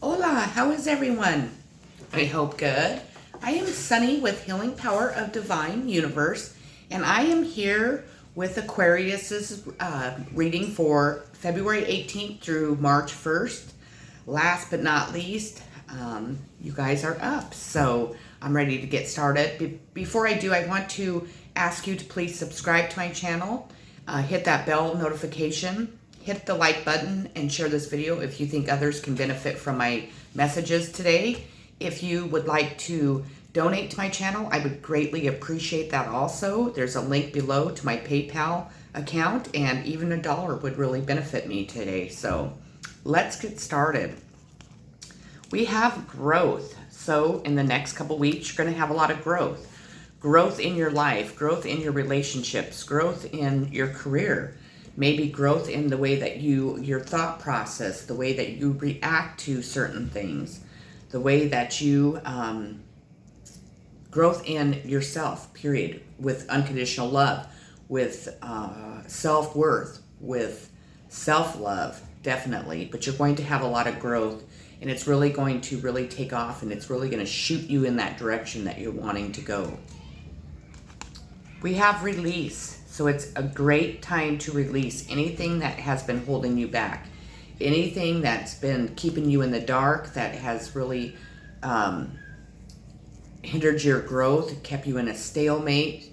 Hola, how is everyone? I hope good. I am Sunny with Healing Power of Divine Universe, and I am here with Aquarius's reading for February 18th through March 1st. Last but not least, you guys are up, so I'm ready to get started. Before I do, I want to ask you to please subscribe to my channel, hit that bell notification, hit the like button, and share this video if you think others can benefit from my messages today. If you would like to donate to my channel, I would greatly appreciate that also. There's a link below to my PayPal account, and even $1 would really benefit me today. So let's get started. We have growth. So in the next couple weeks, you're going to have a lot of growth. Growth in your life, growth in your relationships, growth in your career. Maybe growth in the way that your thought process, the way that you react to certain things, the way that you, growth in yourself, period, with unconditional love, with self-worth, with self-love, definitely. But you're going to have a lot of growth, and it's really going to really take off, and it's really going to shoot you in that direction that you're wanting to go. We have release. So it's a great time to release anything that has been holding you back, anything that's been keeping you in the dark, that has really hindered your growth, kept you in a stalemate,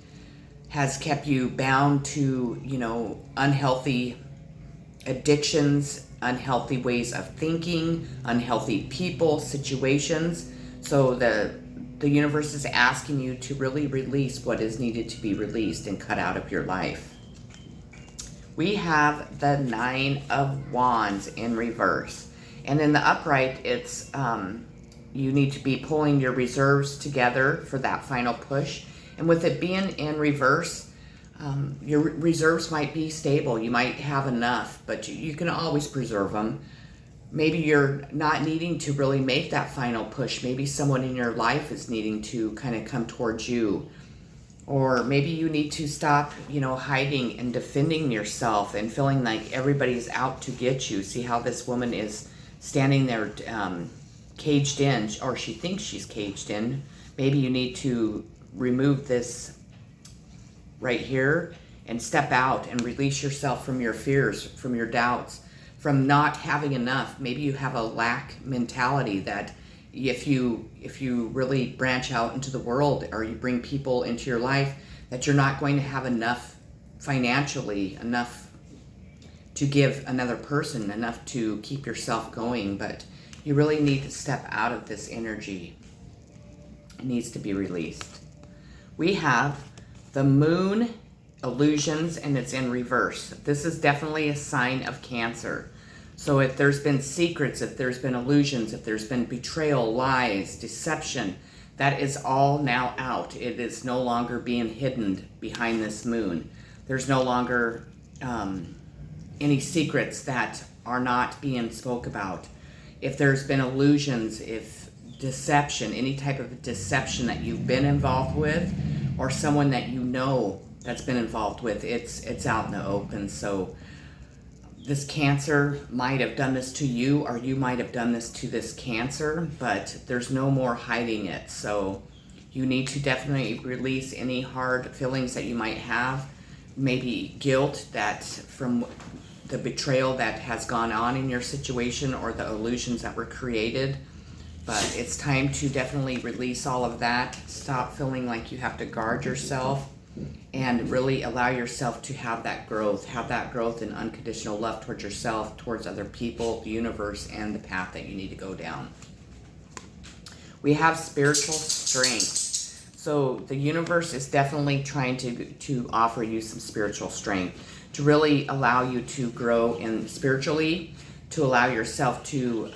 has kept you bound to, unhealthy addictions, unhealthy ways of thinking, unhealthy people, situations. So the universe is asking you to really release what is needed to be released and cut out of your life. We have the 9 of Wands in reverse. And in the upright, it's you need to be pulling your reserves together for that final push. And with it being in reverse, your reserves might be stable. You might have enough, but you can always preserve them. Maybe you're not needing to really make that final push. Maybe someone in your life is needing to kind of come towards you. Or maybe you need to stop, hiding and defending yourself and feeling like everybody's out to get you. See how this woman is standing there caged in, or she thinks she's caged in. Maybe you need to remove this right here and step out and release yourself from your fears, from your doubts, from not having enough. Maybe you have a lack mentality that if you really branch out into the world, or you bring people into your life, that you're not going to have enough financially, enough to give another person, enough to keep yourself going. But you really need to step out of this energy. It needs to be released. We have the moon illusions, and it's in reverse. This is definitely a sign of Cancer. So if there's been secrets, if there's been illusions, if there's been betrayal, lies, deception, that is all now out. It is no longer being hidden behind this moon. There's no longer any secrets that are not being spoke about. If there's been illusions, if deception, any type of deception that you've been involved with, or someone that you know that's been involved with, it's out in the open. So this Cancer might have done this to you, or you might have done this to this Cancer, but there's no more hiding it. So you need to definitely release any hard feelings that you might have, maybe guilt that from the betrayal that has gone on in your situation, or the illusions that were created. But it's time to definitely release all of that. Stop feeling like you have to guard yourself, and really allow yourself to have that growth in unconditional love towards yourself, towards other people, the universe, and the path that you need to go down. We have spiritual strength. So the universe is definitely trying to offer you some spiritual strength, to really allow you to grow in spiritually, to allow yourself to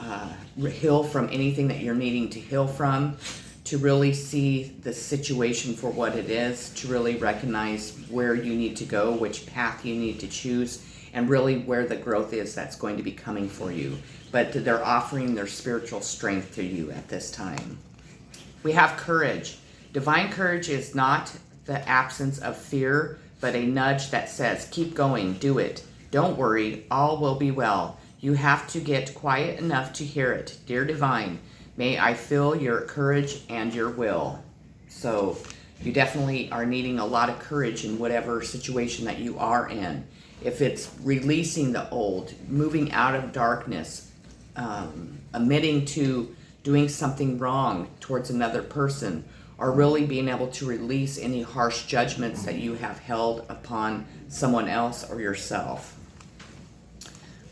heal from anything that you're needing to heal from, to really see the situation for what it is, to really recognize where you need to go, which path you need to choose, and really where the growth is that's going to be coming for you. But they're offering their spiritual strength to you at this time. We have courage. Divine courage is not the absence of fear, but a nudge that says, keep going, do it. Don't worry, all will be well. You have to get quiet enough to hear it. Dear Divine, may I feel your courage and your will. So you definitely are needing a lot of courage in whatever situation that you are in. If it's releasing the old, moving out of darkness, admitting to doing something wrong towards another person, or really being able to release any harsh judgments that you have held upon someone else or yourself.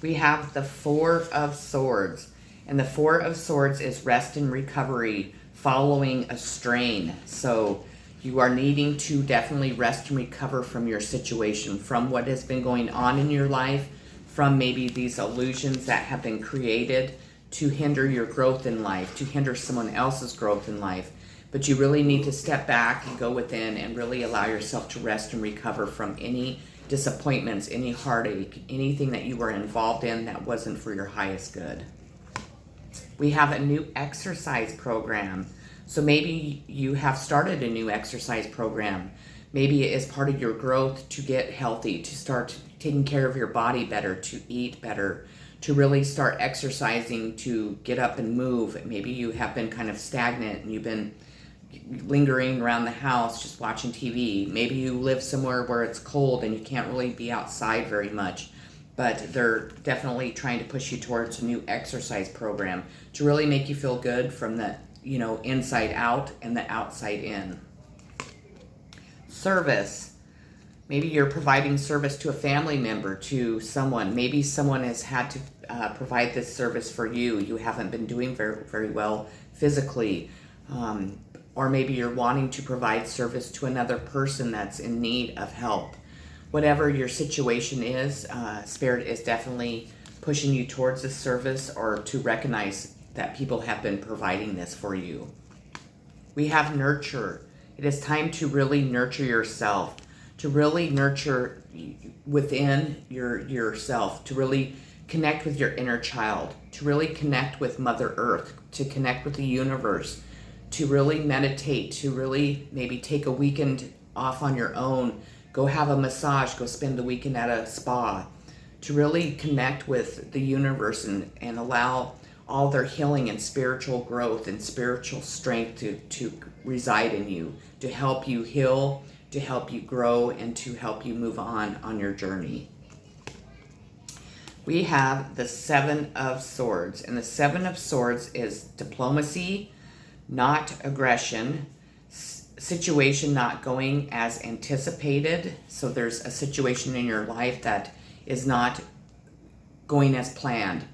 We have the Four of Swords, and the Four of Swords is rest and recovery following a strain. So you are needing to definitely rest and recover from your situation, from what has been going on in your life, from maybe these illusions that have been created to hinder your growth in life, to hinder someone else's growth in life. But you really need to step back and go within and really allow yourself to rest and recover from any disappointments, any heartache, anything that you were involved in that wasn't for your highest good. We have a new exercise program. So maybe you have started a new exercise program. Maybe it is part of your growth to get healthy, to start taking care of your body better, to eat better, to really start exercising, to get up and move. Maybe you have been kind of stagnant and you've been lingering around the house just watching TV. Maybe you live somewhere where it's cold and you can't really be outside very much, but they're definitely trying to push you towards a new exercise program to really make you feel good from the inside out and the outside in. Service. Maybe you're providing service to a family member, to someone. Maybe someone has had to provide this service for you. You haven't been doing very, very well physically. Or maybe you're wanting to provide service to another person that's in need of help. Whatever your situation is, Spirit is definitely pushing you towards this service, or to recognize that people have been providing this for you. We have nurture. It is time to really nurture yourself, to really nurture within yourself, to really connect with your inner child, to really connect with Mother Earth, to connect with the universe, to really meditate, to really maybe take a weekend off on your own, go have a massage, go spend the weekend at a spa, to really connect with the universe and allow all their healing and spiritual growth and spiritual strength to reside in you, to help you heal, to help you grow, and to help you move on your journey. We have the Seven of Swords, and the Seven of Swords is diplomacy, not aggression, situation not going as anticipated. So there's a situation in your life that is not going as planned.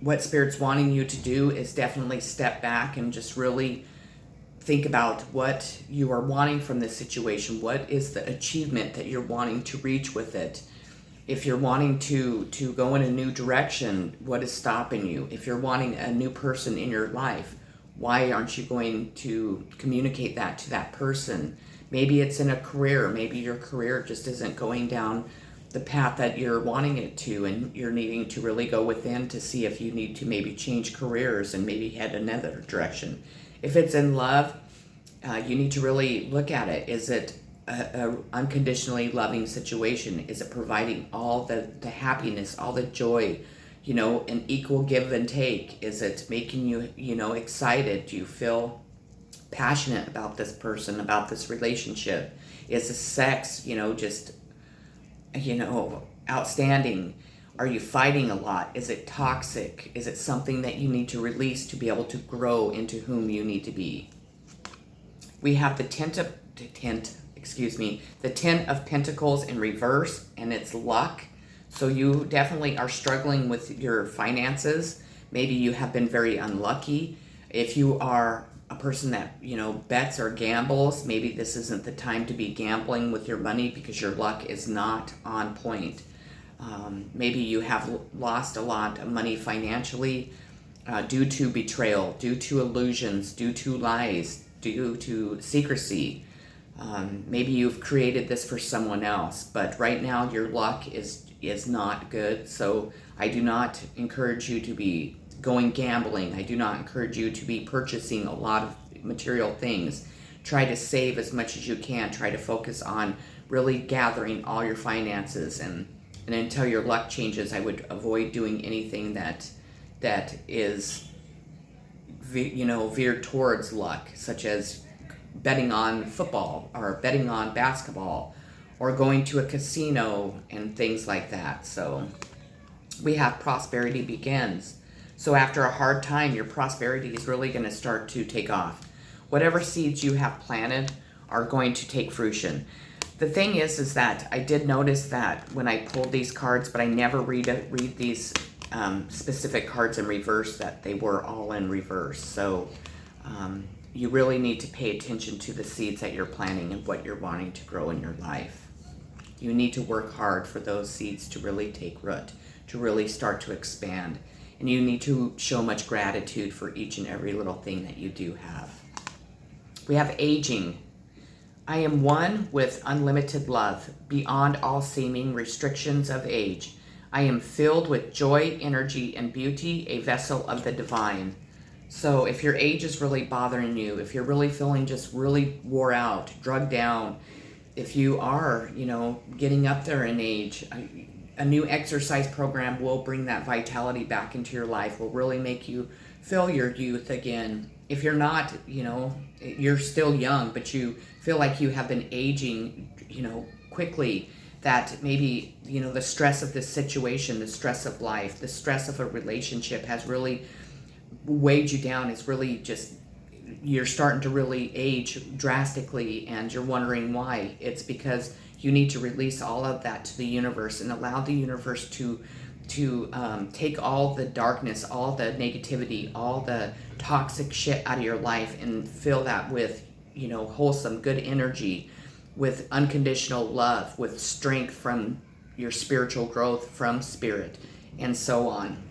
What Spirit's wanting you to do is definitely step back and just really think about what you are wanting from this situation. What is the achievement that you're wanting to reach with it? If you're wanting to go in a new direction, what is stopping you? If you're wanting a new person in your life, why aren't you going to communicate that to that person? Maybe it's in a career. Maybe your career just isn't going down the path that you're wanting it to, and you're needing to really go within to see if you need to maybe change careers and maybe head another direction. If it's in love, you need to really look at it. Is it a unconditionally loving situation? Is it providing all the happiness, all the joy, an equal give and take? Is it making you, excited? Do you feel passionate about this person, about this relationship? Is the sex, outstanding? Are you fighting a lot? Is it toxic? Is it something that you need to release to be able to grow into whom you need to be? We have the Ten of Pentacles in reverse, and it's luck. So you definitely are struggling with your finances. Maybe you have been very unlucky. If you are a person that, bets or gambles, maybe this isn't the time to be gambling with your money because your luck is not on point. Maybe you have lost a lot of money financially due to betrayal, due to illusions, due to lies, due to secrecy. Maybe you've created this for someone else, but right now your luck is not good. So I do not encourage you to be going gambling. I do not encourage you to be purchasing a lot of material things. Try to save as much as you can. Try to focus on really gathering all your finances and And until your luck changes, I would avoid doing anything that is, veered towards luck, such as betting on football or betting on basketball or going to a casino and things like that. So we have prosperity begins. So after a hard time, your prosperity is really going to start to take off. Whatever seeds you have planted are going to take fruition. The thing is that I did notice that when I pulled these cards, but I never read these specific cards in reverse, that they were all in reverse. So you really need to pay attention to the seeds that you're planting and what you're wanting to grow in your life. You need to work hard for those seeds to really take root, to really start to expand. And you need to show much gratitude for each and every little thing that you do have. We have aging. I am one with unlimited love, beyond all seeming restrictions of age. I am filled with joy, energy, and beauty, a vessel of the divine. So if your age is really bothering you, if you're really feeling just really wore out, drugged down, if you are, getting up there in age, a new exercise program will bring that vitality back into your life, will really make you feel your youth again. If you're not, you're still young, but you feel like you have been aging, quickly, that maybe, the stress of this situation, the stress of life, the stress of a relationship has really weighed you down. It's really just, you're starting to really age drastically and you're wondering why. It's because you need to release all of that to the universe and allow the universe to take all the darkness, all the negativity, all the toxic shit out of your life and fill that with, wholesome, good energy, with unconditional love, with strength from your spiritual growth from spirit, and so on.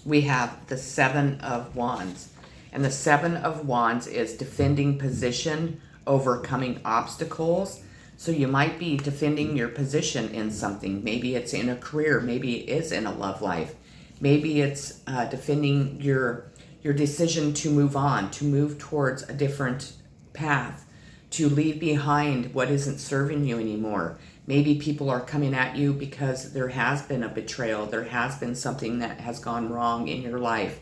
We have the Seven of Wands. And the Seven of Wands is defending position, overcoming obstacles. So you might be defending your position in something. Maybe it's in a career. Maybe it is in a love life. Maybe it's defending your decision to move on, to move towards a different path, to leave behind what isn't serving you anymore. Maybe people are coming at you because there has been a betrayal. There has been something that has gone wrong in your life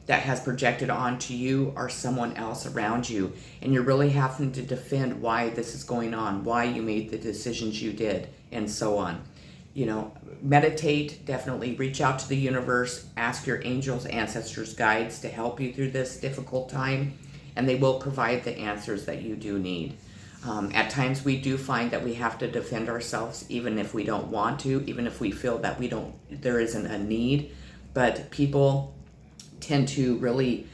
that has projected onto you or someone else around you. And you're really having to defend why this is going on, why you made the decisions you did, and so on. Meditate, definitely reach out to the universe, ask your angels, ancestors, guides to help you through this difficult time, and they will provide the answers that you do need. At times we do find that we have to defend ourselves even if we don't want to, even if we feel that there isn't a need. But people tend to really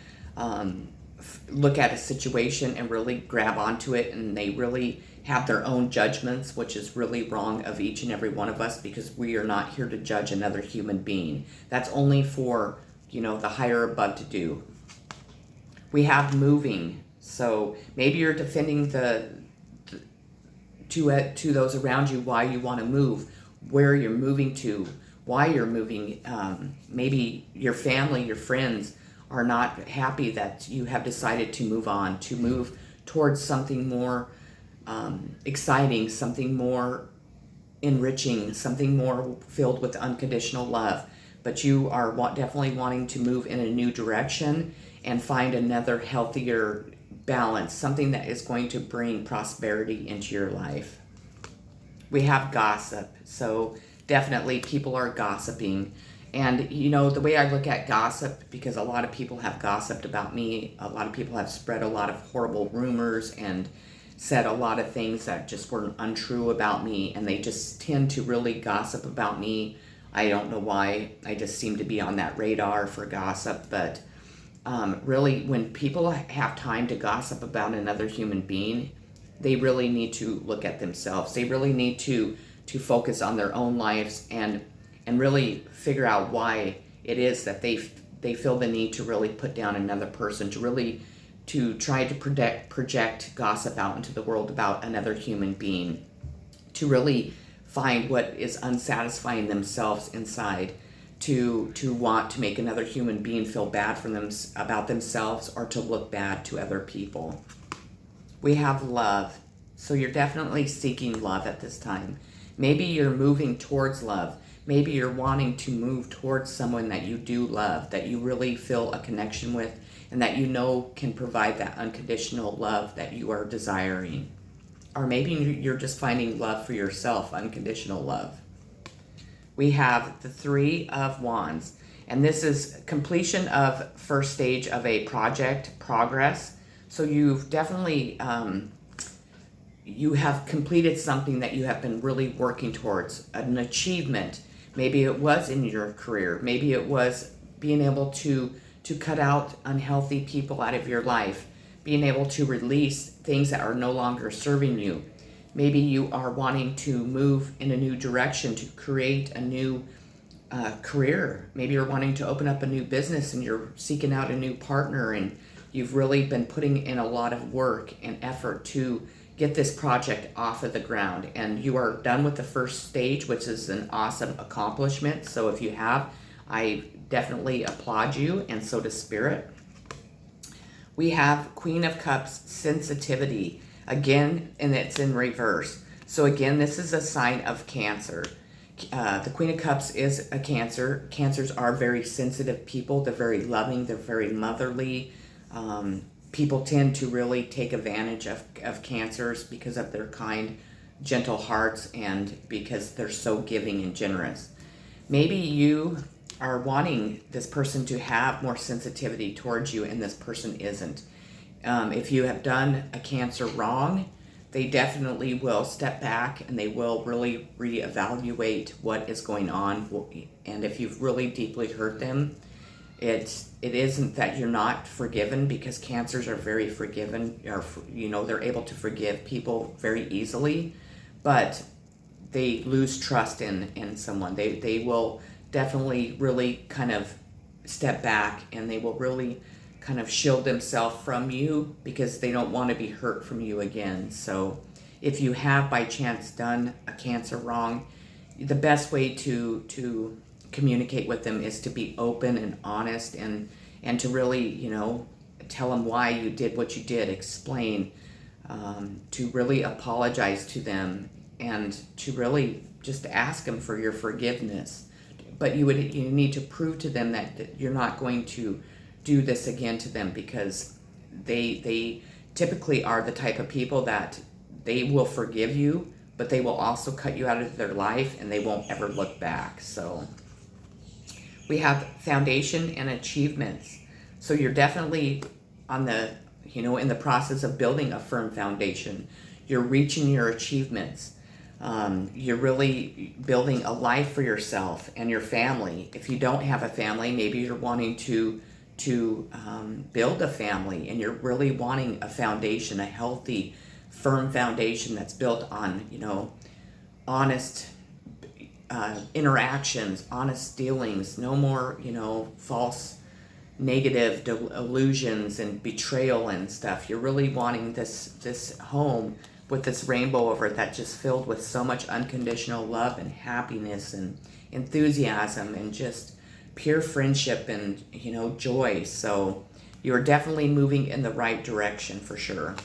look at a situation and really grab onto it, and they really have their own judgments, which is really wrong of each and every one of us, because we are not here to judge another human being. That's only for, the higher above to do. We have moving. So maybe you're defending to those around you why you want to move, where you're moving to, why you're moving. Maybe your family, your friends are not happy that you have decided to move on, to move towards something more exciting, something more enriching, something more filled with unconditional love. But you are definitely wanting to move in a new direction and find another healthier balance, something that is going to bring prosperity into your life. We have gossip. So definitely people are gossiping. And, the way I look at gossip, because a lot of people have gossiped about me, a lot of people have spread a lot of horrible rumors and said a lot of things that just were untrue about me, and they just tend to really gossip about me. I don't know why. I just seem to be on that radar for gossip. But really, when people have time to gossip about another human being, they really need to look at themselves. They really need to focus on their own lives and really figure out why it is that they feel the need to really put down another person, to try to project gossip out into the world about another human being, to really find what is unsatisfying themselves inside, to want to make another human being feel bad for them about themselves, or to look bad to other people. We have love. So you're definitely seeking love at this time. Maybe you're moving towards love. Maybe you're wanting to move towards someone that you do love, that you really feel a connection with, and that you know can provide that unconditional love that you are desiring. Or maybe you're just finding love for yourself, unconditional love. We have the Three of Wands, and this is completion of first stage of a project, progress. So you've definitely, you have completed something that you have been really working towards, an achievement. Maybe it was in your career. Maybe it was being able to cut out unhealthy people out of your life, being able to release things that are no longer serving you. Maybe you are wanting to move in a new direction, to create a new career. Maybe you're wanting to open up a new business and you're seeking out a new partner, and you've really been putting in a lot of work and effort to get this project off of the ground. And you are done with the first stage, which is an awesome accomplishment. So if you have, I definitely applaud you, and so does Spirit. We have Queen of Cups, sensitivity. Again, and it's in reverse. So again, this is a sign of Cancer. The Queen of Cups is a Cancer. Cancers are very sensitive people. They're very loving. They're very motherly. People tend to really take advantage of Cancers because of their kind, gentle hearts, and because they're so giving and generous. Maybe you are wanting this person to have more sensitivity towards you, and this person isn't. If you have done a Cancer wrong, they definitely will step back and they will really reevaluate what is going on. And if you've really deeply hurt them, it isn't that you're not forgiven, because Cancers are very forgiven, or they're able to forgive people very easily, but they lose trust in someone. They will definitely really kind of step back, and they will really kind of shield themselves from you because they don't want to be hurt from you again. So if you have by chance done a Cancer wrong, the best way to communicate with them is to be open and honest, and to really, tell them why you did what you did, explain, to really apologize to them, and to really just ask them for your forgiveness. But you need to prove to them that you're not going to do this again to them, because they typically are the type of people that they will forgive you, but they will also cut you out of their life, and they won't ever look back. So we have foundation and achievements. So you're definitely on the, in the process of building a firm foundation. You're reaching your achievements. You're really building a life for yourself and your family. If you don't have a family, maybe you're wanting to build a family, and you're really wanting a foundation, a healthy, firm foundation that's built on, honest interactions, honest dealings, no more, false negative illusions and betrayal and stuff. You're really wanting this home with this rainbow over it that's just filled with so much unconditional love and happiness and enthusiasm and just pure friendship and, joy. So you're definitely moving in the right direction for sure.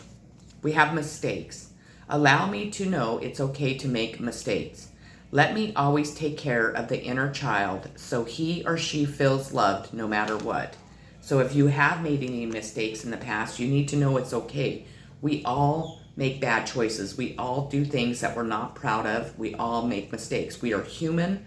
We have mistakes. Allow me to know it's okay to make mistakes. Let me always take care of the inner child so he or she feels loved no matter what. So if you have made any mistakes in the past, you need to know it's okay. We all make bad choices. We all do things that we're not proud of. We all make mistakes. We are human.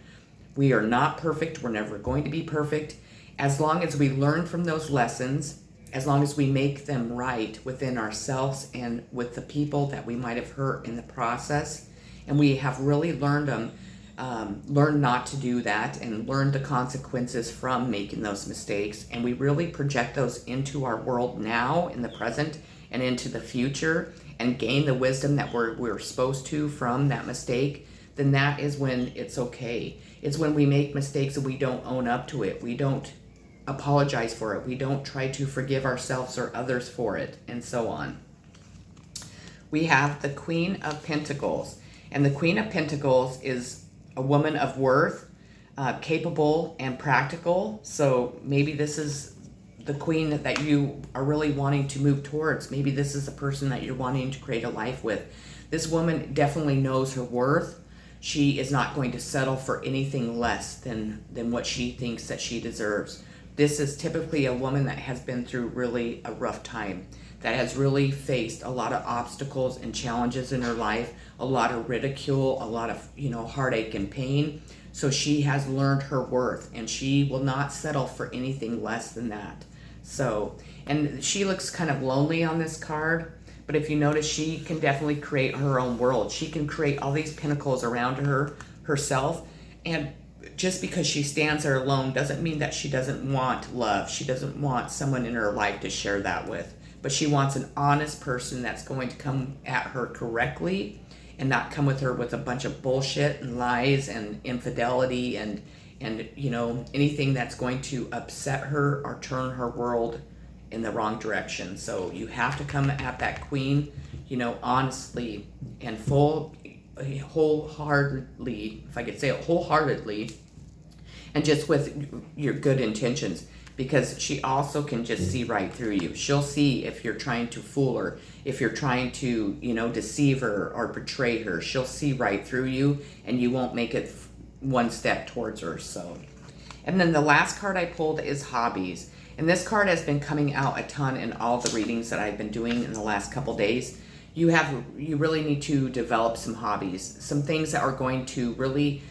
We are not perfect. We're never going to be perfect. As long as we learn from those lessons, as long as we make them right within ourselves and with the people that we might have hurt in the process, and we have really learned not to do that and learned the consequences from making those mistakes, and we really project those into our world now, in the present, and into the future, and gain the wisdom that we're supposed to from that mistake, then that is when it's okay. It's when we make mistakes and we don't own up to it. We don't apologize for it. We don't try to forgive ourselves or others for it, and so on. We have the Queen of Pentacles. And the Queen of Pentacles is a woman of worth, capable and practical. So maybe this is the queen that you are really wanting to move towards. Maybe this is the person that you're wanting to create a life with. This woman definitely knows her worth. She is not going to settle for anything less than what she thinks that she deserves. This is typically a woman that has been through really a rough time, that has really faced a lot of obstacles and challenges in her life, a lot of ridicule, a lot of, heartache and pain. So she has learned her worth, and she will not settle for anything less than that. So, and she looks kind of lonely on this card, but if you notice, she can definitely create her own world. She can create all these pinnacles around herself, and just because she stands there alone doesn't mean that she doesn't want love. She doesn't want someone in her life to share that with, but she wants an honest person that's going to come at her correctly and not come with her with a bunch of bullshit and lies and infidelity and anything that's going to upset her or turn her world in the wrong direction. So you have to come at that queen, honestly and wholeheartedly, if I could say it, wholeheartedly, and just with your good intentions, because she also can just see right through you. She'll see if you're trying to fool her, if you're trying to, deceive her or betray her. She'll see right through you, and you won't make it one step towards her. So, and then the last card I pulled is hobbies. And this card has been coming out a ton in all the readings that I've been doing in the last couple days. You really need to develop some hobbies, some things that are going to really,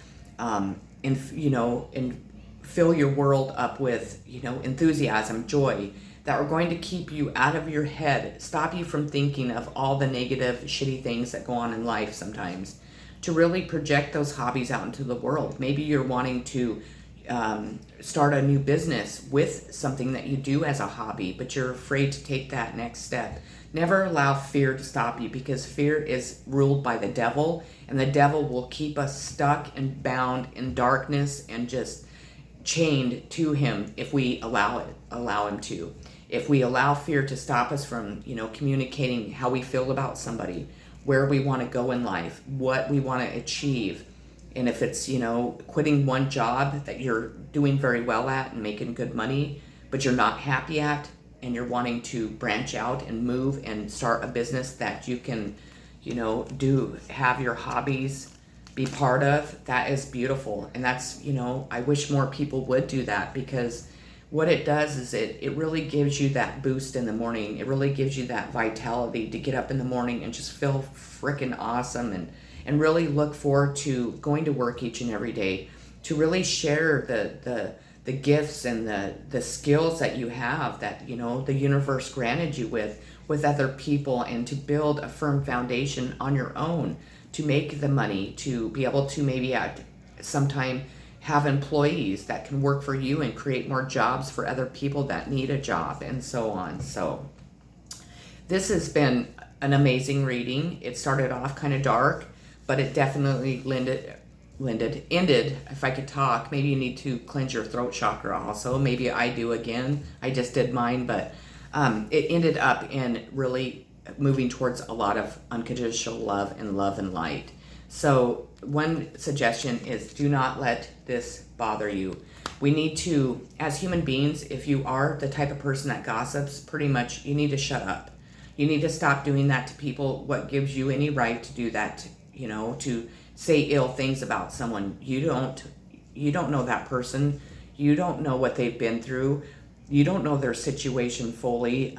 fill your world up with, enthusiasm, joy, that are going to keep you out of your head, stop you from thinking of all the negative, shitty things that go on in life sometimes, to really project those hobbies out into the world. Maybe you're wanting to start a new business with something that you do as a hobby, but you're afraid to take that next step. Never allow fear to stop you, because fear is ruled by the devil, and the devil will keep us stuck and bound in darkness and just chained to him if we allow him to. If we allow fear to stop us from, communicating how we feel about somebody, where we want to go in life, what we want to achieve, and if it's, quitting one job that you're doing very well at and making good money, but you're not happy at, and you're wanting to branch out and move and start a business that you can, have your hobbies be part of, that is beautiful. And that's, I wish more people would do that, because what it does is it really gives you that boost in the morning. It really gives you that vitality to get up in the morning and just feel freaking awesome, and really look forward to going to work each and every day, to really share the gifts and the skills that you have, that the universe granted you with other people, and to build a firm foundation on your own, to make the money, to be able to maybe at some time have employees that can work for you and create more jobs for other people that need a job, and so on. So this has been an amazing reading. It started off kind of dark, but it definitely ended, if I could talk. Maybe you need to cleanse your throat chakra also. Maybe I do again. I just did mine, but it ended up in really moving towards a lot of unconditional love and light. So one suggestion is, do not let this bother you. We need to, as human beings, if you are the type of person that gossips, pretty much you need to shut up. You need to stop doing that to people. What gives you any right to do that, to say ill things about someone? You don't know that person. You don't know what they've been through. You don't know their situation fully.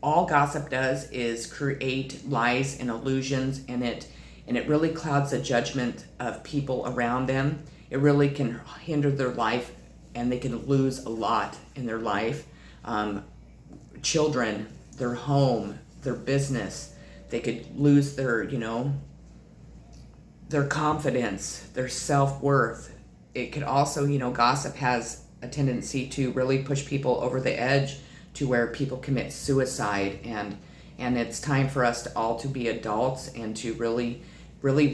All gossip does is create lies and illusions, and it really clouds the judgment of people around them. It really can hinder their life, and they can lose a lot in their life. Children, their home, their business. They could lose their, their confidence, their self-worth. It could also, gossip has a tendency to really push people over the edge to where people commit suicide, and it's time for us all to be adults and to really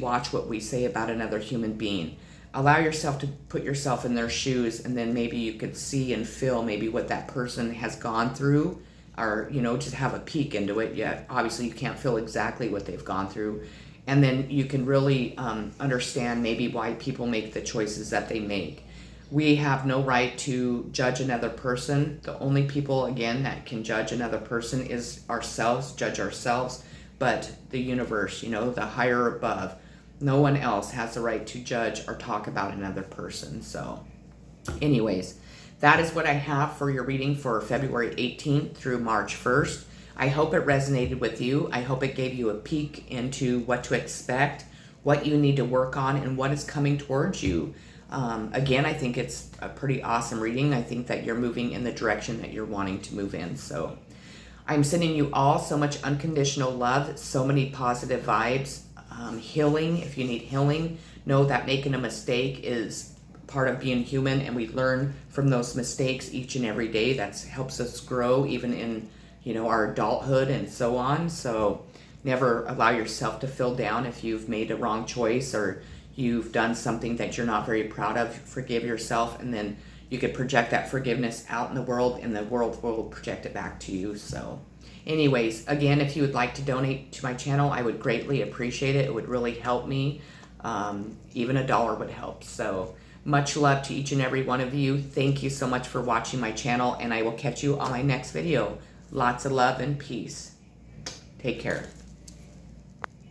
watch what we say about another human being. Allow yourself to put yourself in their shoes, and then maybe you could see and feel maybe what that person has gone through, or just have a peek into it. Yet obviously you can't feel exactly what they've gone through, and then you can really understand maybe why people make the choices that they make. We have no right to judge another person. The only people, again, that can judge another person is ourselves, judge ourselves. But the universe, the higher above, No one else has the right to judge or talk about another person. So anyways, that is what I have for your reading for February 18th through March 1st. I hope it resonated with you. I hope it gave you a peek into what to expect, what you need to work on, and what is coming towards you. Again, I think it's a pretty awesome reading. I think that you're moving in the direction that you're wanting to move in. So I'm sending you all so much unconditional love, so many positive vibes, healing. If you need healing, know that making a mistake is part of being human, and we learn from those mistakes each and every day. That helps us grow even in, our adulthood and so on. So never allow yourself to feel down if you've made a wrong choice or you've done something that you're not very proud of. Forgive yourself, and then you could project that forgiveness out in the world, and the world will project it back to you. So anyways, again, if you would like to donate to my channel, I would greatly appreciate it. It would really help me. Even $1 would help. So much love to each and every one of you. Thank you so much for watching my channel, and I will catch you on my next video. Lots of love and peace. Take care.